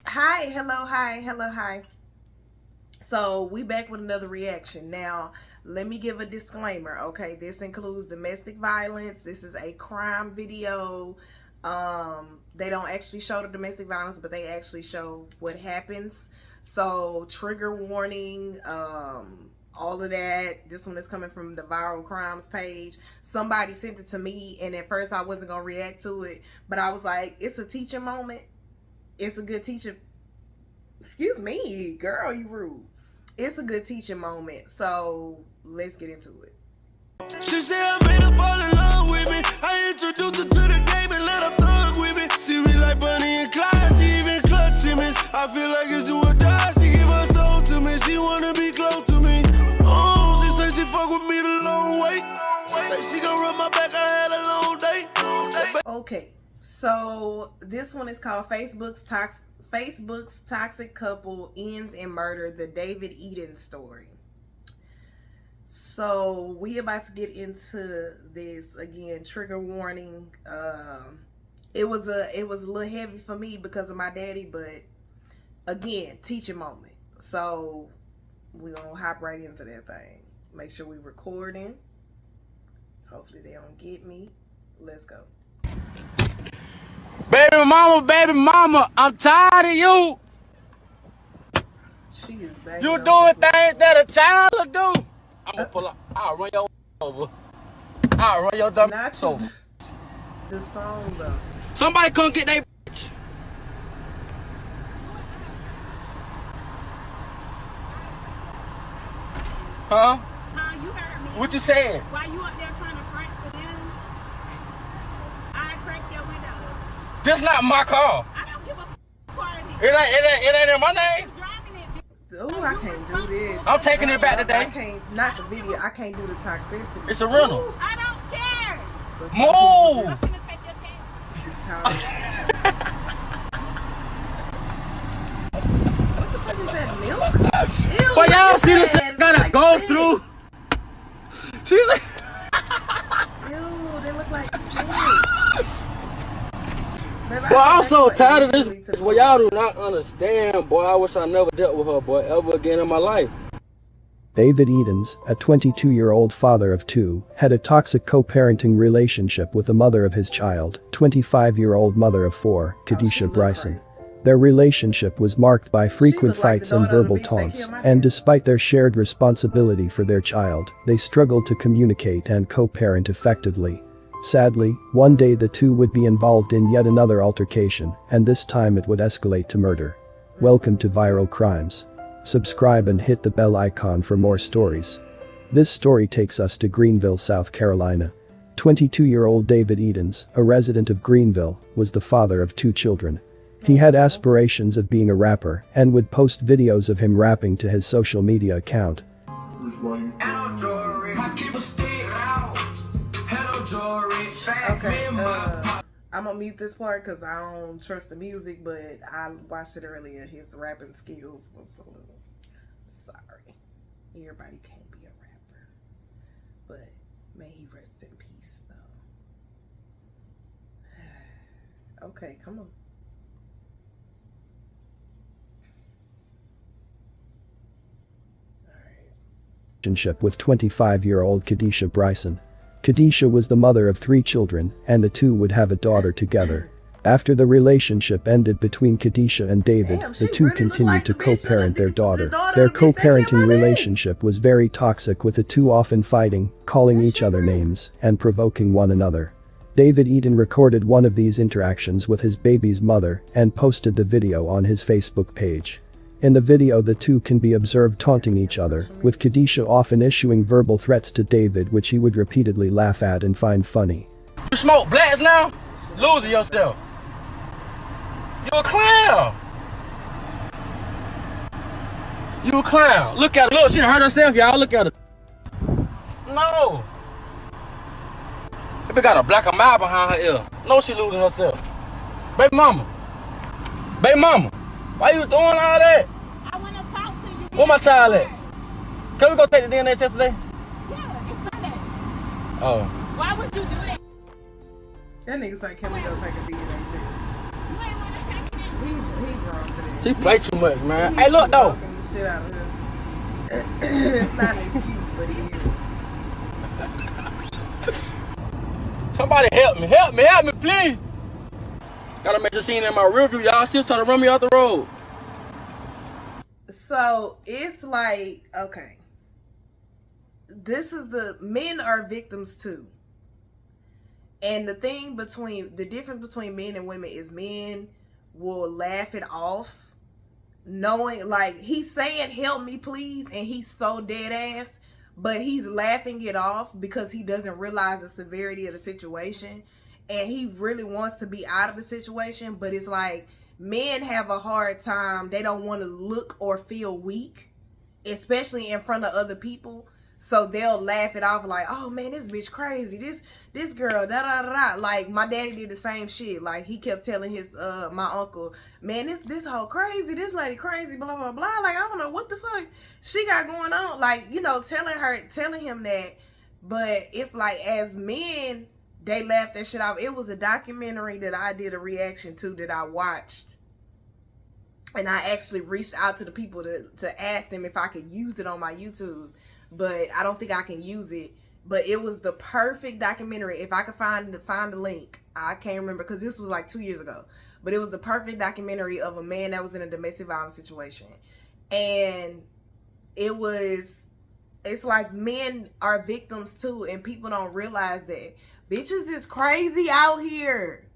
Hi, hello, hi, hello, hi. So we back with another reaction. Now, let me give a disclaimer, okay? This includes domestic violence. This is a crime video. They don't actually show the domestic violence, but they actually show what happens. So trigger warning, all of that. This one is coming from the viral crimes page. Somebody sent it to me, and at first I wasn't gonna react to it, but I was like, it's a teaching moment. It's a good teaching. Excuse me, girl, you rude. It's a good teaching moment, so let's get into it. She said I made her fall in love with me. I introduced her to the game and let her thug with me. See me like Bunny and Clyde, she even clutching me. I feel like it's do or die, she give her soul to me. She wanna be close to me. Oh, she say she fuck with me the long way. She say she gon' rub my back, I had a long day. Okay, so this one is called Facebook's Toxic Couple Ends in Murder, the David Eden story. So we about to get into this again. Trigger warning. It was a little heavy for me because of my daddy, but again, teaching moment. So we're gonna hop right into that thing. Make sure we recording. Hopefully they don't get me. Let's go. Baby mama, I'm tired of you. She is back. You doing things that a child will do. I'm gonna pull up. I'll run your over. I'll run your dumb Not over. the song though. Somebody come get that bitch. Huh? You heard me. What you saying? Why you up there trying to front for them? I cracked your window. This not my car. I don't give a part of It ain't in my name. You driving it, bitch. Oh, I can't do this. I'm taking it back I today. can't, not the video. I can't do the toxicity. It's a rental. I don't care. But I'm Move. gonna take your tax. What the fuck is that, milk? Ew, But y'all look see at this that. shit gotta Like go spit. through. She's like, Ew, they look like spit. Baby, boy, I'm I so like tired of Italy this. to the Well, y'all do not understand, boy. I wish I never dealt with her, boy, ever again in my life. David Edens, a 22-year-old father of two, had a toxic co-parenting relationship with the mother of his child, 25-year-old mother of four, Kadisha Bryson. Their relationship was marked by frequent looked like the fights and daughter of the verbal beach that taunts, killed my and dad. despite their shared responsibility for their child, they struggled to communicate and co-parent effectively. Sadly, one day the two would be involved in yet another altercation, and this time it would escalate to murder. Welcome to Viral Crimes. Subscribe and hit the bell icon for more stories. This story takes us to Greenville, South Carolina. 22-year-old David Edens, a resident of Greenville, was the father of two children. He had aspirations of being a rapper and would post videos of him rapping to his social media account. Okay, I'm gonna mute this part because I don't trust the music, but I watched it earlier. His rapping skills was a little. Sorry, everybody can't be a rapper, but may he rest in peace, though. Okay, come on. Relationship with 25-year-old Kadisha Bryson. Kadisha was the mother of three children, and the two would have a daughter together. After the relationship ended between Kadisha and David, Damn, the she two really continued looked like to the bitch co-parent their the daughter. daughter Their of the bitch that killed my co-parenting dad. relationship was very toxic, with the two often fighting, calling each other names, and provoking one another. David Eden recorded one of these interactions with his baby's mother and posted the video on his Facebook page. In the video, the two can be observed taunting each other, with Kadisha often issuing verbal threats to David which he would repeatedly laugh at and find funny. You smoke blacks now? Losing yourself. You a clown. You a clown. Look at her. Look, she done hurt herself, y'all. Look at her. No. That bitch got a black and mild behind her ear. No, she losing herself. Baby mama. Baby mama. Why you doing all that? I want to talk to you. Where my child at? Can we go take the DNA test today? Yeah, it's Sunday. Oh. Why would you do that? That nigga said, "Can we go take a DNA test?" You ain't want to take it in. He grown. wrong for that. She play too much, man. He's Hey, look though. fucking the shit out of her. It's not an excuse, but it is. Somebody help me, please. Gotta make sure she ain't in my rear view, y'all. She's trying to run me off the road. So it's like, okay, men are victims too. And the difference between men and women is men will laugh it off, knowing, like, he's saying, help me please, and he's so dead ass, but he's laughing it off because he doesn't realize the severity of the situation, and he really wants to be out of the situation. But it's like, men have a hard time. They don't want to look or feel weak, especially in front of other people. So they'll laugh it off like, oh man, this bitch crazy. This girl, da da da da. Like, my daddy did the same shit. Like, he kept telling my uncle, man, this whole crazy, this lady crazy, blah blah blah. Like, I don't know what the fuck she got going on. Like, you know, telling him that. But it's like, as men, they laughed that shit off. It was a documentary that I did a reaction to that I watched. And I actually reached out to the people to ask them if I could use it on my YouTube. But I don't think I can use it. But it was the perfect documentary. If I could find the link, I can't remember because this was like 2 years ago. But it was the perfect documentary of a man that was in a domestic violence situation. And it's like, men are victims too, and people don't realize that. Bitches is crazy out here.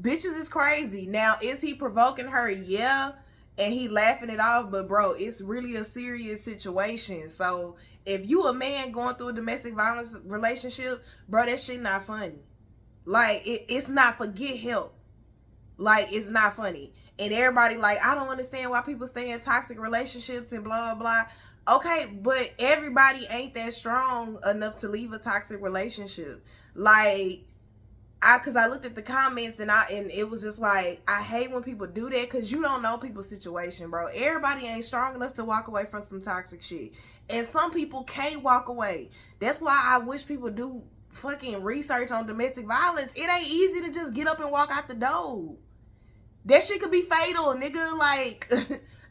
Bitches is crazy. Now, is he provoking her? Yeah. And he laughing it off, but bro, it's really a serious situation. So if you a man going through a domestic violence relationship, bro, that shit not funny. Like, it's not, forget help. Like, it's not funny. And everybody like, I don't understand why people stay in toxic relationships and blah, blah, blah. Okay, but everybody ain't that strong enough to leave a toxic relationship. Like, because I looked at the comments and it was just like, I hate when people do that because you don't know people's situation, bro. Everybody ain't strong enough to walk away from some toxic shit. And some people can't walk away. That's why I wish people do fucking research on domestic violence. It ain't easy to just get up and walk out the door. That shit could be fatal, nigga. Like,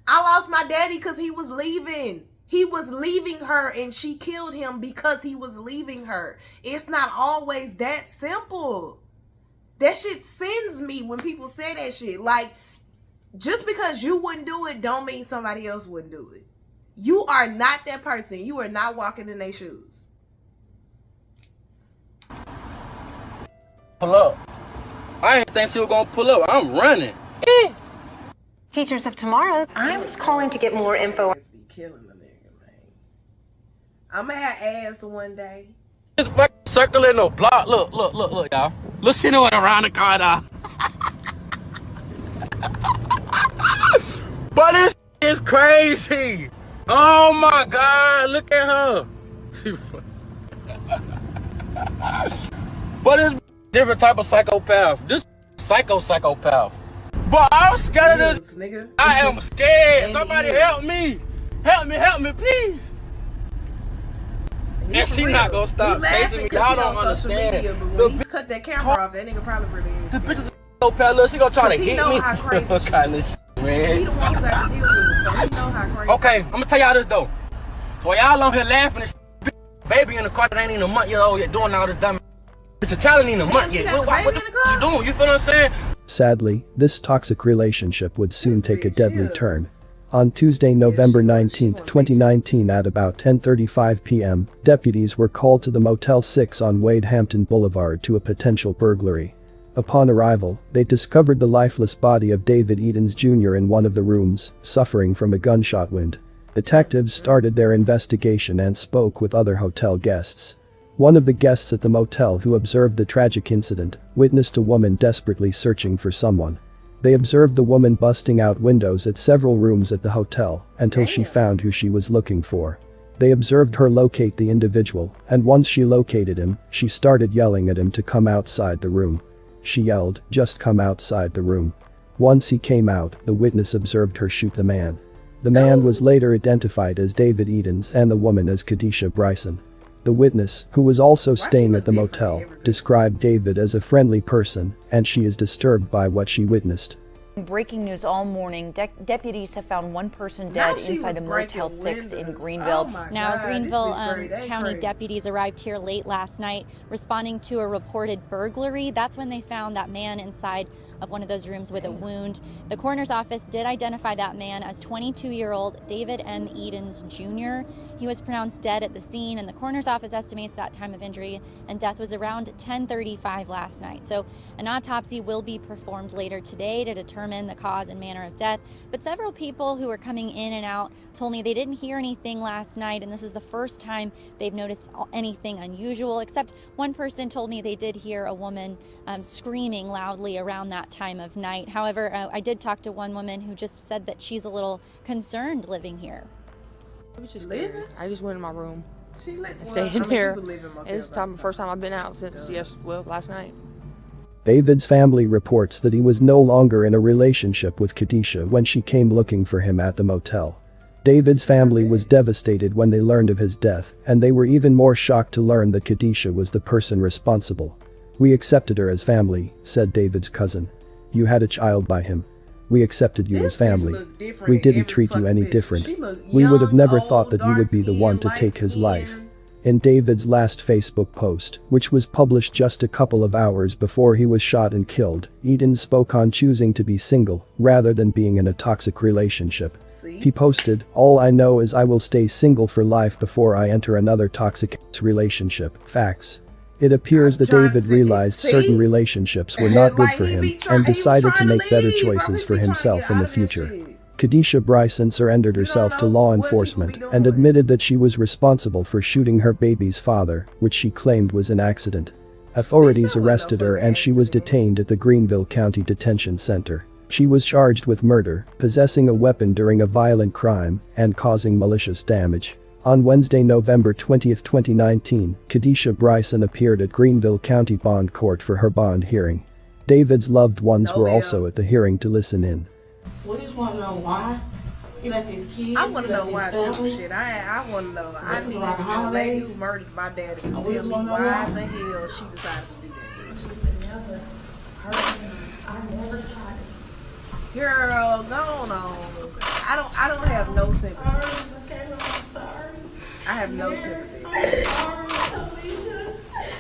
I lost my daddy because he was leaving. He was leaving her and she killed him because he was leaving her. It's not always that simple. That shit sends me when people say that shit. Like, just because you wouldn't do it don't mean somebody else wouldn't do it. You are not that person. You are not walking in their shoes. Pull up. I didn't think she was gonna pull up. I'm running. Teachers of tomorrow. I was calling to get more info. It's be killing the nigga, man. I'm gonna have ass one day. This fucking circling no block. Look, y'all. Look, she know what around the car now. But this is crazy. Oh my God, look at her. But it's different type of psychopath. This psychopath. But I'm scared of this. Nigga. I am scared. And Somebody help me. Help me, please. And she not gonna stop chasing me. Y'all don't understand. Media, but when he cut that camera off, that nigga probably really is. The bitch is psychopath. Look, she gonna try to hit me. He know how crazy What kind of shit, man? He the one who got to deal with it, so he know how crazy. Okay, I'm gonna tell y'all this though. So y'all on here laughing and shit, baby in the car that ain't even a month yet old yet doing all this dumb. It's a child ain't even a month yet. What the f you doing? You feel what I'm saying? Sadly, this toxic relationship would soon take a deadly turn. On Tuesday, November 19, 2019 at about 10:35 p.m., deputies were called to the Motel 6 on Wade Hampton Boulevard to a potential burglary. Upon arrival, they discovered the lifeless body of David Edens Jr. in one of the rooms, suffering from a gunshot wound. Detectives started their investigation and spoke with other hotel guests. One of the guests at the motel who observed the tragic incident witnessed a woman desperately searching for someone. They observed the woman busting out windows at several rooms at the hotel until she found who she was looking for. They observed her locate the individual, and once she located him, she started yelling at him to come outside the room. She yelled, "Just come outside the room." Once he came out, the witness observed her shoot the man. The man was later identified as David Edens and the woman as Kadisha Bryson. The witness, who was also staying at the motel, described David as a friendly person, and she is disturbed by what she witnessed. Breaking news all morning. Deputies have found one person dead inside a Motel 6 in Greenville. Now, Greenville County deputies arrived here late last night responding to a reported burglary. That's when they found that man inside of one of those rooms with a wound. The coroner's office did identify that man as 22-year-old David M. Edens Jr. He was pronounced dead at the scene, and the coroner's office estimates that time of injury and death was around 10:35 last night. So an autopsy will be performed later today to determine the cause and manner of death. But several people who were coming in and out told me they didn't hear anything last night, and this is the first time they've noticed anything unusual, except one person told me they did hear a woman screaming loudly around that time of night. However, I did talk to one woman who just said that she's a little concerned living here. I was just scared. I just went in my room and Well, stayed in here. It's the first time I've been out since last night. David's family reports that he was no longer in a relationship with Khadisha when she came looking for him at the motel. David's family was devastated when they learned of his death, and they were even more shocked to learn that Khadisha was the person responsible. "We accepted her as family," said David's cousin. "You had a child by him. We accepted you as family. We didn't treat you any different. We would have never thought that you would be the one to take his life." In David's last Facebook post, which was published just a couple of hours before he was shot and killed, Edens spoke on choosing to be single rather than being in a toxic relationship. He posted, "All I know is I will stay single for life before I enter another toxic relationship. Facts." It appears that David realized certain relationships were not good for him and decided to make better choices for himself in the future. Khadisha Bryson surrendered herself to law enforcement and admitted that she was responsible for shooting her baby's father, which she claimed was an accident. Authorities arrested her and she was detained at the Greenville County Detention Center. She was charged with murder, possessing a weapon during a violent crime, and causing malicious damage. On Wednesday, November 20, 2019, Khadisha Bryson appeared at Greenville County Bond Court for her bond hearing. David's loved ones were also at the hearing to listen in. We just want to know why he left his kids. I want to know why too. Shit, I want to know. I need the lady who murdered my daddy to tell me why the hell she decided to do that. I never tried it. Girl, go on. I don't have no sympathy. I'm sorry. I have no sympathy. I'm sorry,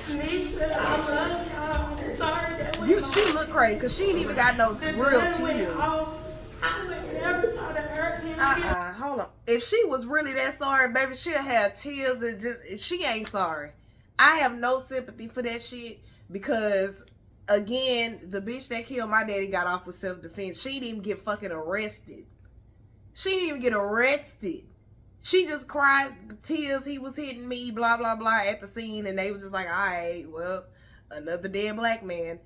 Nisha, I love y'all. I'm sorry that She look crazy because she ain't even got no real tears. I would never try to hurt him. Hold on. If she was really that sorry, baby, she'll have tears and just, she ain't sorry. I have no sympathy for that shit because, again, the bitch that killed my daddy got off with self-defense. She didn't even get fucking arrested. She didn't even get arrested. She just cried the tears. He was hitting me, blah, blah, blah, at the scene. And they was just like, all right, well, another dead black man.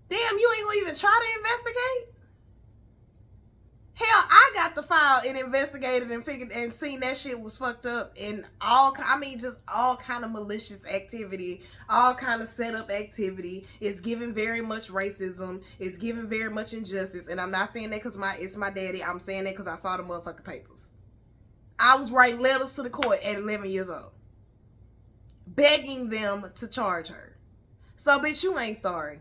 Damn, you ain't gonna even try to investigate? Hell, I got the file and investigated and figured and seen that shit was fucked up and just all kind of malicious activity, all kind of setup activity. It's giving very much racism. It's giving very much injustice. And I'm not saying that because it's my daddy. I'm saying that because I saw the motherfucking papers. I was writing letters to the court at 11 years old, begging them to charge her. So, bitch, you ain't sorry.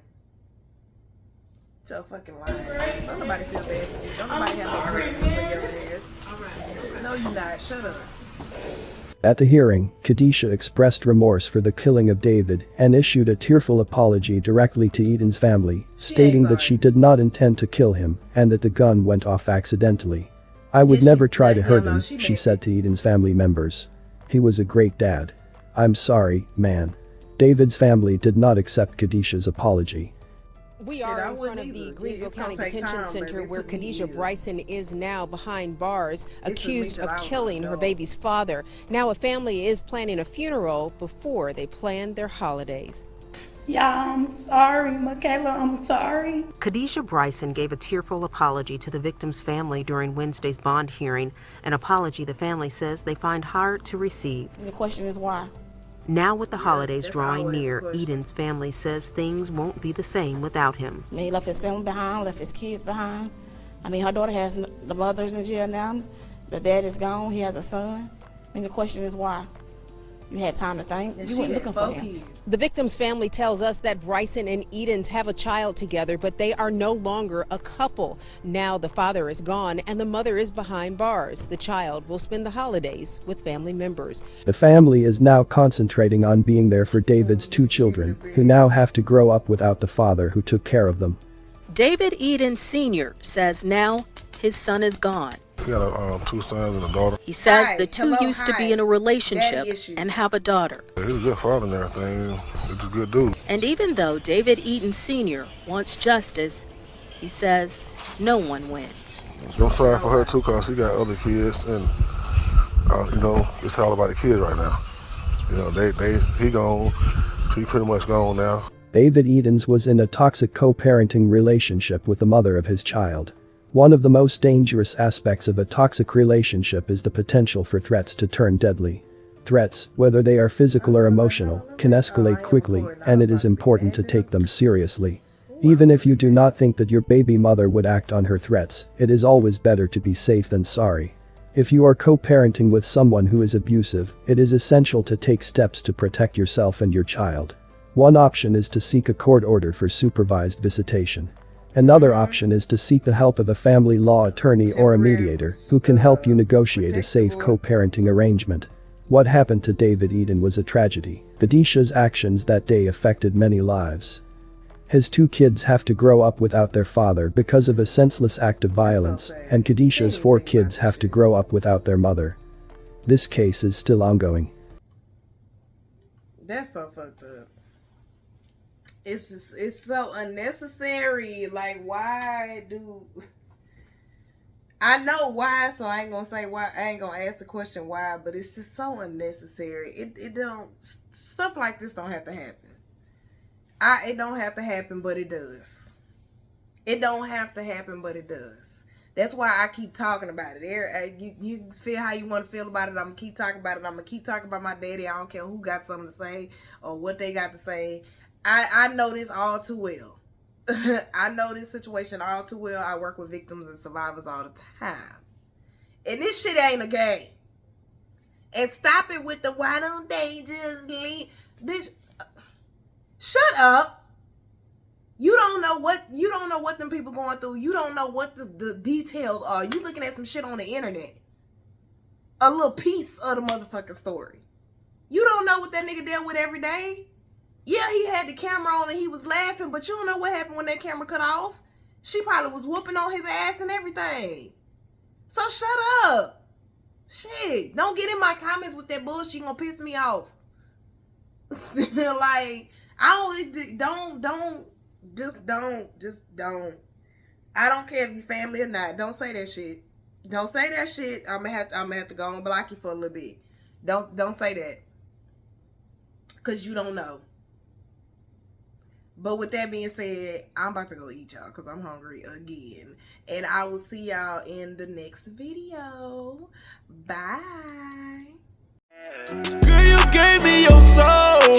So fucking lying. Don't nobody feel bad for you. Don't nobody have no sympathy for your ass. Alright. No, you not. Shut up. At the hearing, Khadisha expressed remorse for the killing of David and issued a tearful apology directly to Eden's family, stating that she did not intend to kill him and that the gun went off accidentally. "I would never try to hurt him," she said to Eden's family members. "He was a great dad. I'm sorry, man." David's family did not accept Khadisha's apology. We are in front of the Greenville County Detention Center where Khadisha Bryson is now behind bars, accused of killing her baby's father. Now a family is planning a funeral before they plan their holidays. Yeah, I'm sorry, Michaela, I'm sorry. Khadisha Bryson gave a tearful apology to the victim's family during Wednesday's bond hearing, an apology the family says they find hard to receive. The question is why? Now with the holidays drawing near, Eden's family says things won't be the same without him. I mean, he left his family behind, left his kids behind. I mean, her daughter has, the mother's in jail now, the dad is gone, he has a son. I mean, the question is why? You had time to think. You weren't looking for him. The victim's family tells us that Bryson and Edens have a child together, but they are no longer a couple. Now the father is gone and the mother is behind bars. The child will spend the holidays with family members. The family is now concentrating on being there for David's 2 children, who now have to grow up without the father who took care of them. David Eden Sr. says now his son is gone. He got 2 sons and a daughter. He says the two used to be in a relationship and have a daughter. He's a good father and everything. He's a good dude. And even though David Eden Sr. wants justice, he says no one wins. I'm sorry for her too, because she got other kids, and it's all about the kids right now. He gone. He pretty much gone now. David Edens was in a toxic co-parenting relationship with the mother of his child. One of the most dangerous aspects of a toxic relationship is the potential for threats to turn deadly. Threats, whether they are physical or emotional, can escalate quickly, and it is important to take them seriously. Even if you do not think that your baby mother would act on her threats, it is always better to be safe than sorry. If you are co-parenting with someone who is abusive, it is essential to take steps to protect yourself and your child. One option is to seek a court order for supervised visitation. Another option is to seek the help of a family law attorney or a mediator who can help you negotiate a safe co-parenting arrangement. What happened to David Eden was a tragedy. Khadijah's actions that day affected many lives. His 2 kids have to grow up without their father because of a senseless act of violence, and Khadijah's 4 kids have to grow up without their mother. This case is still ongoing. That's so fucked up. It's so unnecessary. Like, why do... I know why, so I ain't gonna say why. I ain't gonna ask the question why, but it's just so unnecessary. It don't... Stuff like this don't have to happen. It don't have to happen, but it does. It don't have to happen, but it does. That's why I keep talking about it. You feel how you want to feel about it. I'm gonna keep talking about it. I'm gonna keep talking about my daddy. I don't care who got something to say or what they got to say. I know this all too well. I know this situation all too well. I work with victims and survivors all the time. And this shit ain't a game. And stop it with the why don't they just leave? Bitch, shut up. You don't know what them people going through. You don't know what the details are. You looking at some shit on the internet. A little piece of the motherfucking story. You don't know what that nigga dealt with every day. Yeah, he had the camera on and he was laughing, but you don't know what happened when that camera cut off. She probably was whooping on his ass and everything. So shut up. Shit, don't get in my comments with that bullshit. You gonna piss me off. Like, don't. I don't care if you family or not. Don't say that shit. Don't say that shit. I'm gonna have to go and block you for a little bit. Don't say that. Cause you don't know. But with that being said, I'm about to go eat, y'all, because I'm hungry again. And I will see y'all in the next video. Bye. Girl, you gave me your soul.